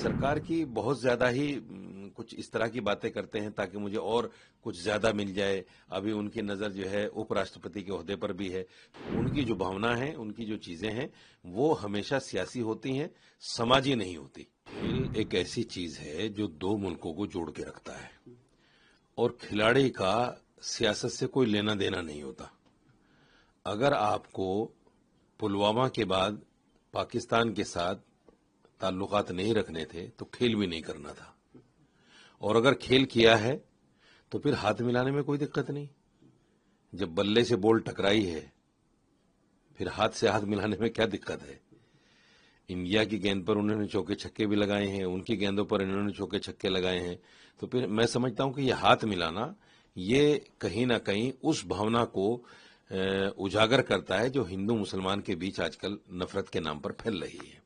सरकार की बहुत ज़्यादा ही कुछ इस तरह की बातें करते हैं ताकि मुझे और कुछ ज़्यादा मिल जाए। अभी उनकी नज़र जो है उपराष्ट्रपति के ओहदे पर भी है। उनकी जो भावना है, उनकी जो चीज़ें हैं, वो हमेशा सियासी होती हैं, समाजी नहीं होती। खेल एक ऐसी चीज़ है जो दो मुल्कों को जोड़ के रखता है और खिलाड़ी का सियासत से कोई लेना देना नहीं होता। अगर आपको पुलवामा के बाद पाकिस्तान के साथ ताल्लुकात नहीं रखने थे तो खेल भी नहीं करना था, और अगर खेल किया है तो फिर हाथ मिलाने में कोई दिक्कत नहीं। जब बल्ले से बॉल टकराई है फिर हाथ से हाथ मिलाने में क्या दिक्कत है। इंडिया की गेंद पर उन्होंने चौके छक्के भी लगाए हैं, उनकी गेंदों पर इन्होंने चौके छक्के लगाए हैं। तो फिर मैं समझता हूं कि ये हाथ मिलाना ये कहीं ना कहीं उस भावना को उजागर करता है जो हिंदू मुसलमान के बीच आजकल नफरत के नाम पर फैल रही है।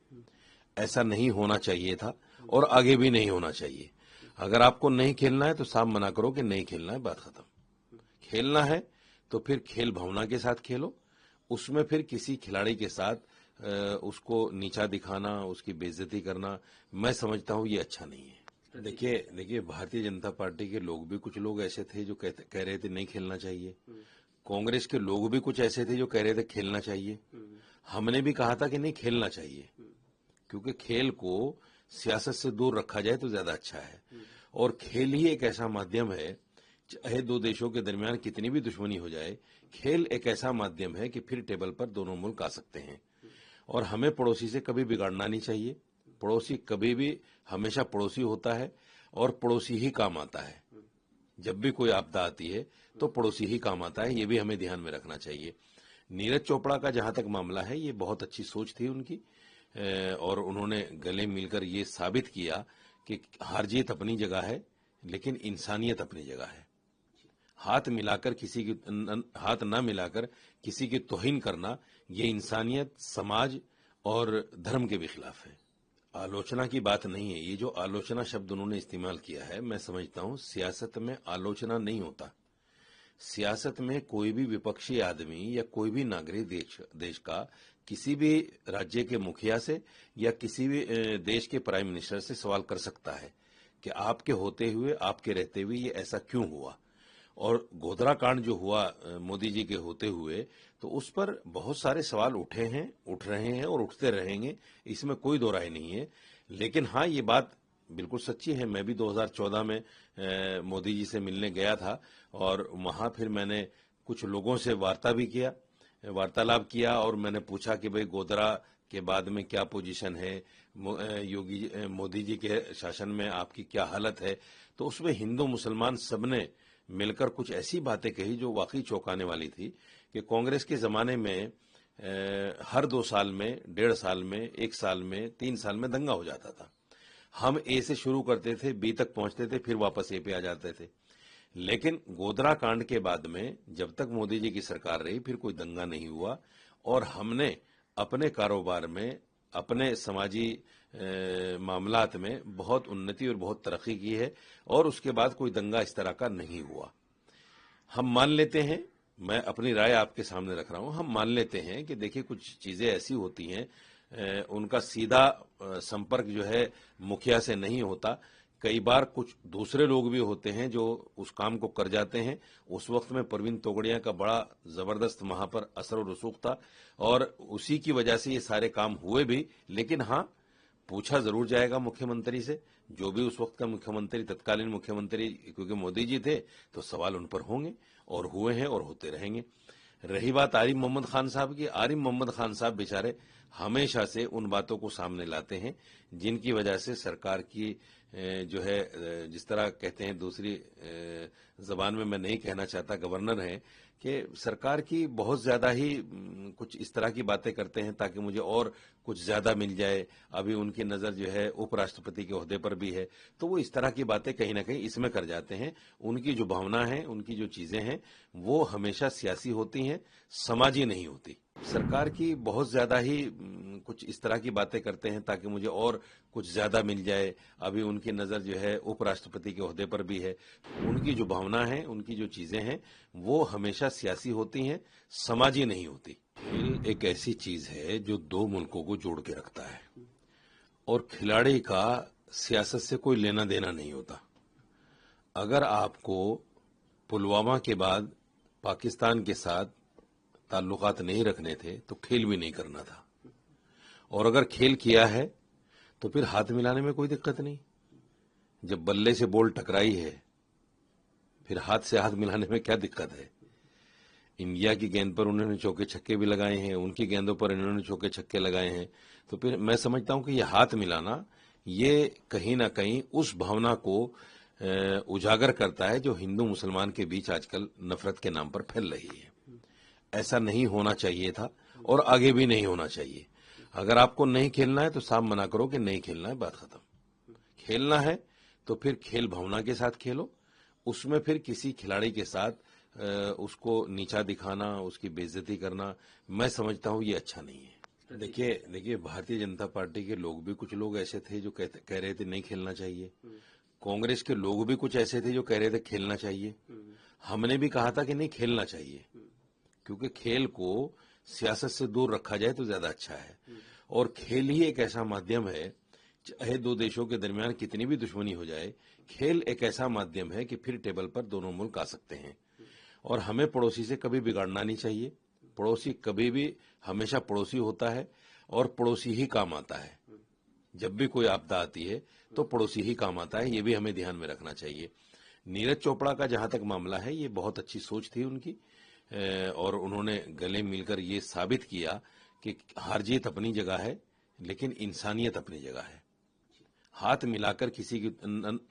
ऐसा नहीं होना चाहिए था और आगे भी नहीं होना चाहिए। अगर आपको नहीं खेलना है तो साफ मना करो कि नहीं खेलना है, बात खत्म। खेलना है तो फिर खेल भावना के साथ खेलो। उसमें फिर किसी खिलाड़ी के साथ उसको नीचा दिखाना, उसकी बेइज्जती करना, मैं समझता हूं ये अच्छा नहीं है। देखिए भारतीय जनता पार्टी के लोग भी कुछ लोग ऐसे थे जो कह रहे थे नहीं खेलना चाहिए। कांग्रेस के लोग भी कुछ ऐसे थे जो कह रहे थे खेलना चाहिए। हमने भी कहा था कि नहीं खेलना चाहिए, क्योंकि खेल को सियासत से दूर रखा जाए तो ज्यादा अच्छा है। और खेल ही एक ऐसा माध्यम है, चाहे दो देशों के दरमियान कितनी भी दुश्मनी हो जाए, खेल एक ऐसा माध्यम है कि फिर टेबल पर दोनों मुल्क आ सकते हैं। और हमें पड़ोसी से कभी बिगाड़ना नहीं चाहिए। पड़ोसी कभी भी हमेशा पड़ोसी होता है और पड़ोसी ही काम आता है। जब भी कोई आपदा आती है तो पड़ोसी ही काम आता है, ये भी हमें ध्यान में रखना चाहिए। नीरज चोपड़ा का जहां तक मामला है, ये बहुत अच्छी सोच थी उनकी, और उन्होंने गले मिलकर ये साबित किया कि हार जीत अपनी जगह है लेकिन इंसानियत अपनी जगह है। हाथ मिलाकर किसी की हाथ ना मिलाकर किसी की तौहीन करना, ये इंसानियत, समाज और धर्म के भी खिलाफ है। आलोचना की बात नहीं है। ये जो आलोचना शब्द उन्होंने इस्तेमाल किया है, मैं समझता हूं सियासत में आलोचना नहीं होता। सियासत में कोई भी विपक्षी आदमी या कोई भी नागरिक देश का किसी भी राज्य के मुखिया से या किसी भी देश के प्राइम मिनिस्टर से सवाल कर सकता है कि आपके होते हुए, आपके रहते हुए ये ऐसा क्यों हुआ। और गोधरा कांड जो हुआ मोदी जी के होते हुए, तो उस पर बहुत सारे सवाल उठे हैं, उठ रहे हैं और उठते रहेंगे, इसमें कोई दो राय नहीं है। लेकिन हाँ, ये बात बिल्कुल सच्ची है। मैं भी 2014 में मोदी जी से मिलने गया था और वहां फिर मैंने कुछ लोगों से वार्तालाप किया और मैंने पूछा कि भाई गोधरा के बाद में क्या पोजीशन है, मोदी जी के शासन में आपकी क्या हालत है। तो उसमें हिंदू मुसलमान सबने मिलकर कुछ ऐसी बातें कही जो वाकई चौंकाने वाली थी कि कांग्रेस के जमाने में हर 2 साल में, 1.5 साल में, 1 साल में, 3 साल में दंगा हो जाता था। हम ए से शुरू करते थे, बी तक पहुंचते थे, फिर वापस ए पे आ जाते थे। लेकिन गोधरा कांड के बाद में जब तक मोदी जी की सरकार रही, फिर कोई दंगा नहीं हुआ और हमने अपने कारोबार में, अपने समाजी मामलात में बहुत उन्नति और बहुत तरक्की की है और उसके बाद कोई दंगा इस तरह का नहीं हुआ। हम मान लेते हैं, मैं अपनी राय आपके सामने रख रहा हूं, हम मान लेते हैं कि देखिए कुछ चीजें ऐसी होती हैं, उनका सीधा संपर्क जो है मुखिया से नहीं होता। कई बार कुछ दूसरे लोग भी होते हैं जो उस काम को कर जाते हैं। उस वक्त में प्रवीण तोगड़िया का बड़ा जबरदस्त वहां पर असर और रसूख था और उसी की वजह से ये सारे काम हुए भी। लेकिन हाँ, पूछा जरूर जाएगा मुख्यमंत्री से, जो भी उस वक्त का मुख्यमंत्री, तत्कालीन मुख्यमंत्री, क्योंकि मोदी जी थे तो सवाल उन पर होंगे और हुए हैं और होते रहेंगे। रही बात आरिफ मोहम्मद खान साहब की, आरिफ मोहम्मद खान साहब बेचारे हमेशा से उन बातों को सामने लाते हैं जिनकी वजह से सरकार की जो है, जिस तरह कहते हैं दूसरी जबान में मैं नहीं कहना चाहता, गवर्नर हैं, कि सरकार की बहुत ज्यादा ही कुछ इस तरह की बातें करते हैं ताकि मुझे और कुछ ज्यादा मिल जाए। अभी उनकी नजर जो है उपराष्ट्रपति के ओहदे पर भी है, तो वो इस तरह की बातें कहीं ना कहीं इसमें कर जाते हैं। उनकी जो भावना है, उनकी जो चीजें हैं, वो हमेशा सियासी होती हैं, समाजी नहीं होती। सरकार की बहुत ज्यादा ही कुछ इस तरह की बातें करते हैं ताकि मुझे और कुछ ज्यादा मिल जाए। अभी उनकी नजर जो है उपराष्ट्रपति के ओहदे पर भी है। उनकी जो भावना है, उनकी जो चीजें हैं, वो हमेशा सियासी होती हैं, समाजी नहीं होती। खेल एक ऐसी चीज है जो दो मुल्कों को जोड़ के रखता है और खिलाड़ी का सियासत से कोई लेना देना नहीं होता। अगर आपको पुलवामा के बाद पाकिस्तान के साथ ताल्लुकात नहीं रखने थे तो खेल भी नहीं करना था, और अगर खेल किया है तो फिर हाथ मिलाने में कोई दिक्कत नहीं। जब बल्ले से बॉल टकराई है फिर हाथ से हाथ मिलाने में क्या दिक्कत है। इंडिया की गेंद पर उन्होंने चौके छक्के भी लगाए हैं, उनकी गेंदों पर इन्होंने चौके छक्के लगाए हैं। तो फिर मैं समझता हूं कि ये हाथ मिलाना ये कहीं ना कहीं उस भावना को उजागर करता है जो हिंदू मुसलमान के बीच आजकल नफरत के नाम पर फैल रही है। ऐसा नहीं होना चाहिए था और आगे भी नहीं होना चाहिए। अगर आपको नहीं खेलना है तो साफ मना करो कि नहीं खेलना है, बात खत्म। खेलना है तो फिर खेल भावना के साथ खेलो, उसमें फिर किसी खिलाड़ी के साथ उसको नीचा दिखाना, उसकी बेइज्जती करना, मैं समझता हूं ये अच्छा नहीं है। देखिए भारतीय जनता पार्टी के लोग भी कुछ लोग ऐसे थे जो कह रहे थे नहीं खेलना चाहिए। कांग्रेस के लोग भी कुछ ऐसे थे जो कह रहे थे खेलना चाहिए। हमने भी कहा था कि नहीं खेलना चाहिए, क्योंकि खेल को सियासत से दूर रखा जाए तो ज्यादा अच्छा है। और खेल ही एक ऐसा माध्यम है, चाहे दो देशों के दरमियान कितनी भी दुश्मनी हो जाए, खेल एक ऐसा माध्यम है कि फिर टेबल पर दोनों मुल्क आ सकते हैं। और हमें पड़ोसी से कभी बिगाड़ना नहीं चाहिए। पड़ोसी कभी भी हमेशा पड़ोसी होता है और पड़ोसी ही काम आता है। जब भी कोई आपदा आती है तो पड़ोसी ही काम आता है, ये भी हमें ध्यान में रखना चाहिए। नीरज चोपड़ा का जहां तक मामला है, ये बहुत अच्छी सोच थी उनकी, और उन्होंने गले मिलकर ये साबित किया कि हार जीत अपनी जगह है लेकिन इंसानियत अपनी जगह है। हाथ मिलाकर किसी की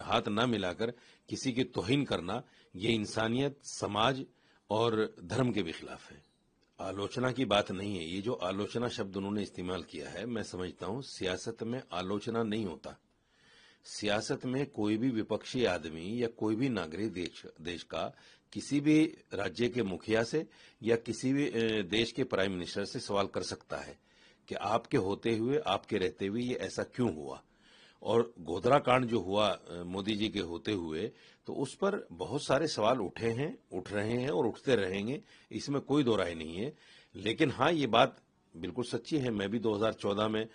हाथ ना मिलाकर किसी की तौहीन करना, ये इंसानियत, समाज और धर्म के भी खिलाफ है। आलोचना की बात नहीं है। ये जो आलोचना शब्द उन्होंने इस्तेमाल किया है, मैं समझता हूं सियासत में आलोचना नहीं होता। सियासत में कोई भी विपक्षी आदमी या कोई भी नागरिक देश का किसी भी राज्य के मुखिया से या किसी भी देश के प्राइम मिनिस्टर से सवाल कर सकता है कि आपके होते हुए, आपके रहते हुए ये ऐसा क्यों हुआ। और गोधरा कांड जो हुआ मोदी जी के होते हुए, तो उस पर बहुत सारे सवाल उठे हैं, उठ रहे हैं और उठते रहेंगे, इसमें कोई दो राय नहीं है। लेकिन हाँ, ये बात बिल्कुल सच्ची है। मैं भी 2014 में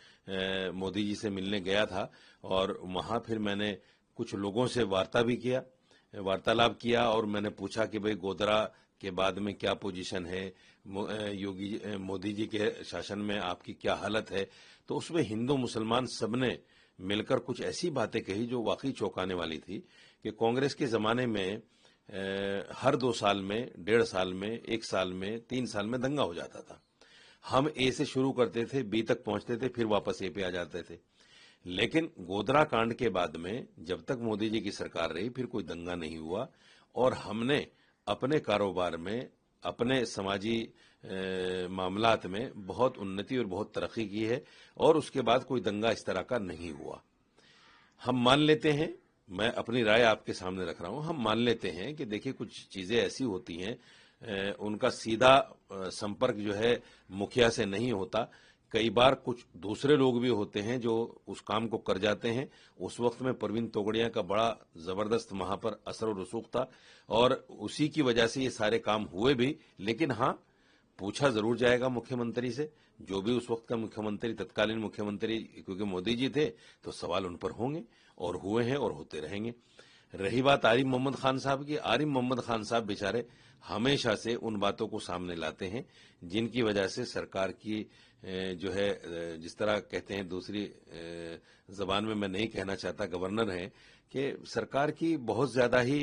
मोदी जी से मिलने गया था और वहां फिर मैंने कुछ लोगों से वार्तालाप किया और मैंने पूछा कि भाई गोधरा के बाद में क्या पोजीशन है, मोदी जी के शासन में आपकी क्या हालत है। तो उसमें हिंदू मुसलमान सबने मिलकर कुछ ऐसी बातें कही जो वाकई चौंकाने वाली थी कि कांग्रेस के जमाने में हर 2 साल में, 1.5 साल में, 1 साल में, 3 साल में दंगा हो जाता था। हम ए से शुरू करते थे, बी तक पहुंचते थे, फिर वापस ए पे आ जाते थे। लेकिन गोधरा कांड के बाद में जब तक मोदी जी की सरकार रही, फिर कोई दंगा नहीं हुआ और हमने अपने कारोबार में, अपने समाजी मामलात में बहुत उन्नति और बहुत तरक्की की है और उसके बाद कोई दंगा इस तरह का नहीं हुआ। हम मान लेते हैं, मैं अपनी राय आपके सामने रख रहा हूं, हम मान लेते हैं कि देखिए कुछ चीजें ऐसी होती हैं, उनका सीधा संपर्क जो है मुखिया से नहीं होता। कई बार कुछ दूसरे लोग भी होते हैं जो उस काम को कर जाते हैं। उस वक्त में प्रवीण तोगड़िया का बड़ा जबरदस्त वहां पर असर और रसूख था और उसी की वजह से ये सारे काम हुए भी। लेकिन हाँ, पूछा जरूर जाएगा मुख्यमंत्री से, जो भी उस वक्त का मुख्यमंत्री, तत्कालीन मुख्यमंत्री, क्योंकि मोदी जी थे तो सवाल उन पर होंगे और हुए हैं और होते रहेंगे। रही बात आरिफ मोहम्मद खान साहब की, आरिफ मोहम्मद खान साहब बेचारे हमेशा से उन बातों को सामने लाते हैं जिनकी वजह से सरकार की जो है, जिस तरह कहते हैं दूसरी जबान में मैं नहीं कहना चाहता, गवर्नर हैं, कि सरकार की बहुत ज्यादा ही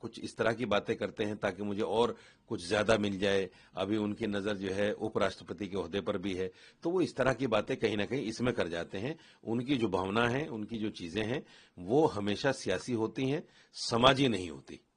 कुछ इस तरह की बातें करते हैं ताकि मुझे और कुछ ज्यादा मिल जाए। अभी उनकी नजर जो है उपराष्ट्रपति के ओहदे पर भी है, तो वो इस तरह की बातें कहीं ना कहीं इसमें कर जाते हैं। उनकी जो भावना है, उनकी जो चीजें हैं, वो हमेशा सियासी होती हैं, समाजी नहीं होती।